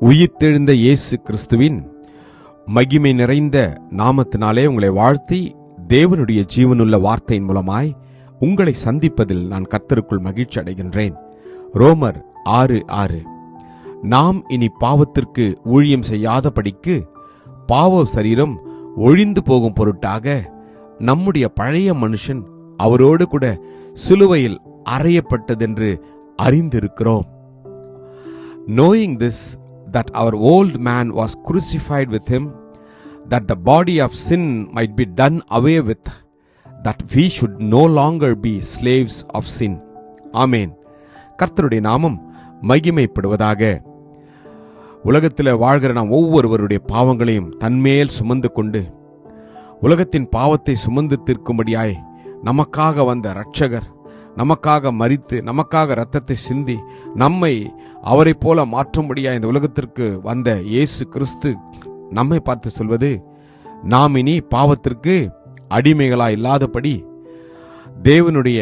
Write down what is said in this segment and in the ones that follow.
உயிர்த்தெழுந்த இயேசு கிறிஸ்துவின் மகிமை நிறைந்த நாமத்தினாலே உங்களை வாழ்த்தி, தேவனுடைய ஜீவனுள்ள வார்த்தையின் மூலமாய் உங்களை சந்திப்பதில் நான் கர்த்தருக்குள் மகிழ்ச்சி அடைகின்றேன். ரோமர் 6:6. நாம் இனி பாவத்திற்கு ஊழியம் செய்யாதபடிக்கு பாவ சரீரம் ஒழிந்து போகும் பொருட்டாக நம்முடைய பழைய மனுஷன் அவரோடு கூட சிலுவையில் அறையப்பட்டதென்று அறிந்திருக்கிறோம். Knowing this, that our old man was crucified with him, that the body of sin might be done away with, that we should no longer be slaves of sin. ஆமென். கர்த்தருடைய நாமம் மகிமைப்படுவதாக. உலகத்தில் வாழ்கிற நாம் ஒவ்வொருவருடைய பாவங்களையும் தன்மேல் சுமந்து கொண்டு உலகத்தின் பாவத்தை சுமந்து தீர்க்கும்படியாய் நமக்காக வந்த இரட்சகர், நமக்காக மரித்து நமக்காக இரத்தத்தை சிந்தி நம்மை அவரை போல மாற்றும்படியாய் இந்த உலகத்திற்கு வந்த இயேசு கிறிஸ்து நம்மை பார்த்து சொல்வது, நாம் இனி பாவத்திற்கு அடிமைகளாய் இல்லாதபடி தேவனுடைய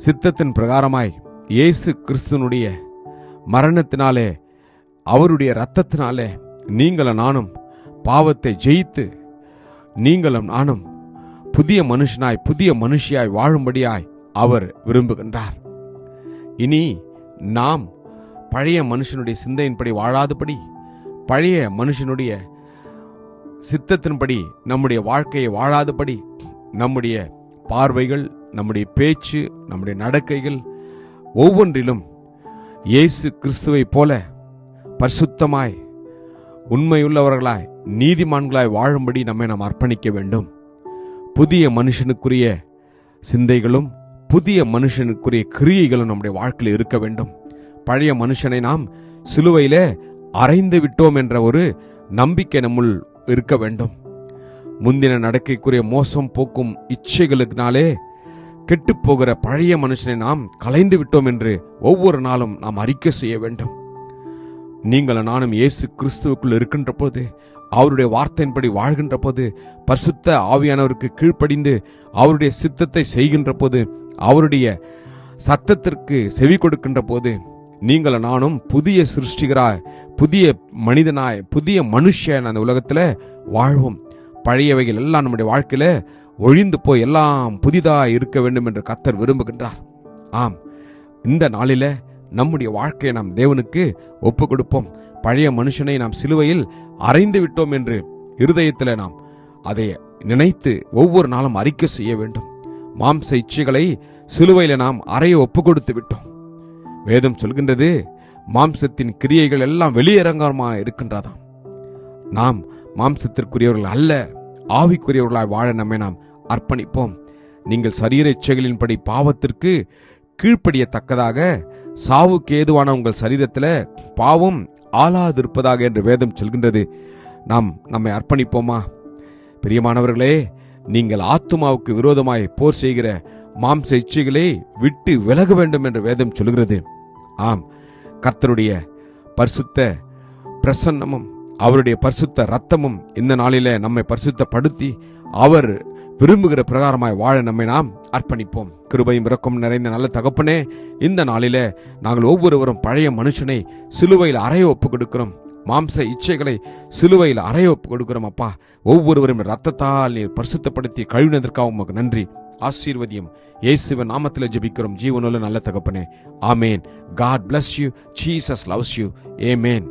சித்தத்தின் பிரகாரமாய் இயேசு கிறிஸ்துனுடைய மரணத்தினாலே அவருடைய இரத்தத்தினாலே நீங்களும் நானும் பாவத்தை ஜெயித்து நீங்களும் நானும் புதிய மனுஷனாய் புதிய மனுஷியாய் வாழும்படியாய் அவர் விரும்புகின்றார். இனி நாம் பழைய மனுஷனுடைய சிந்தையின்படி வாழாதபடி, பழைய மனுஷனுடைய சித்தத்தின்படி நம்முடைய வாழ்க்கையை வாழாதபடி, நம்முடைய பார்வைகள், நம்முடைய பேச்சு, நம்முடைய நடக்கைகள் ஒவ்வொன்றிலும் இயேசு கிறிஸ்துவை போல பரிசுத்தமாய் உண்மையுள்ளவர்களாய் நீதிமான்களாய் வாழும்படி நம்மை நாம் அர்ப்பணிக்க வேண்டும். புதிய மனுஷனுக்குரிய சிந்தைகளும் புதிய மனுஷனுக்குரிய கிரியைகளும் நம்முடைய வாழ்க்கையில் இருக்க வேண்டும். பழைய மனுஷனை நாம் சிலுவையிலே அறைந்து விட்டோம் என்ற ஒரு நம்பிக்கை நம்முள் இருக்க வேண்டும். முந்தின நடக்கைக்குரிய மோசம் போக்கும் இச்சைகளுக்குனாலே கெட்டுப்போகிற பழைய மனுஷனை நாம் கலைந்து விட்டோம் என்று ஒவ்வொரு நாளும் நாம் அறிக்கை செய்ய வேண்டும். நீங்களும் நானும் இயேசு கிறிஸ்துவுக்குள் இருக்கின்ற போது, அவருடைய வார்த்தையின்படி வாழ்கின்ற போது, பரிசுத்த ஆவியானவருக்கு கீழ்ப்படிந்து அவருடைய சித்தத்தை செய்கின்ற போது, அவருடைய சத்தத்திற்கு செவி கொடுக்கின்ற போது, நீங்களும் நானும் புதிய சிருஷ்டிகராய், புதிய மனிதனாய், புதிய மனுஷன் அந்த உலகத்தில் வாழ்வோம். பழையவைகள் எல்லாம் நம்முடைய வாழ்க்கையில ஒழிந்து போய் எல்லாம் புதிதாக இருக்க வேண்டும் என்று கர்த்தர் விரும்புகின்றார். ஆம், இந்த நாளில நம்முடைய வாழ்க்கையை நாம் தேவனுக்கு ஒப்பு கொடுப்போம். பழைய மனுஷனை நாம் சிலுவையில் அறைந்து விட்டோம் என்று இருதயத்தில் நாம் அதை நினைத்து ஒவ்வொரு நாளும் அறிக்கை செய்ய வேண்டும். மாம்ச இச்சைகளை சிலுவையில் நாம் அறைய ஒப்பு கொடுத்து விட்டோம். வேதம் சொல்கின்றது, மாம்சத்தின் கிரியைகள் எல்லாம் வெளியரங்கமாக இருக்கின்றதாம். நாம் மாம்சத்திற்குரியவர்கள் அல்ல, ஆவிக்குரியவர்களாய் வாழ நம்மை நாம் அர்ப்பணிப்போம். நீங்கள் சரீர இச்சைகளின்படி பாவத்திற்கு கீழ்ப்படியத்தக்கதாக சாவுக்கு ஏதுவான உங்கள் சரீரத்தில் பாவம் ஆளாதிருப்பதாக என்று வேதம் சொல்கின்றது. நாம் நம்மை அர்ப்பணிப்போமா? பிரியமானவர்களே, நீங்கள் ஆத்துமாவுக்கு விரோதமாய் போர் செய்கிற மாம்ச இச்சைகளை விட்டு விலக வேண்டும் என்று வேதம் சொல்கிறது. ஆம், கர்த்தருடைய பரிசுத்த பிரசன்னமும் அவருடைய பரிசுத்த இரத்தமும் இந்த நாளிலே நம்மை பரிசுத்தப்படுத்தி அவர் விரும்புகிற பிரகாரமாய் வாழ நம்மை நாம் அர்ப்பணிப்போம். கிருபையும் இரக்கம் நிறைந்த நல்ல தகப்பனே, இந்த நாளிலே நாங்கள் ஒவ்வொருவரும் பழைய மனுஷனை சிலுவையில் அறைய ஒப்பு கொடுக்கிறோம். மாம்ச இச்சைகளை சிலுவையில் அறைய ஒப்பு கொடுக்கிறோம். அப்பா, ஒவ்வொருவரும் இரத்தத்தால் நீர் பரிசுத்தப்படுத்தி கழுவினதற்காக உமக்கு நன்றி. ஆசீர்வதியும் இயேசுவின் நாமத்தில் ஜெபிக்கிறோம் ஜீவனுள்ள நல்ல தகப்பனே. ஆமேன். God bless you. Jesus loves you. Amen.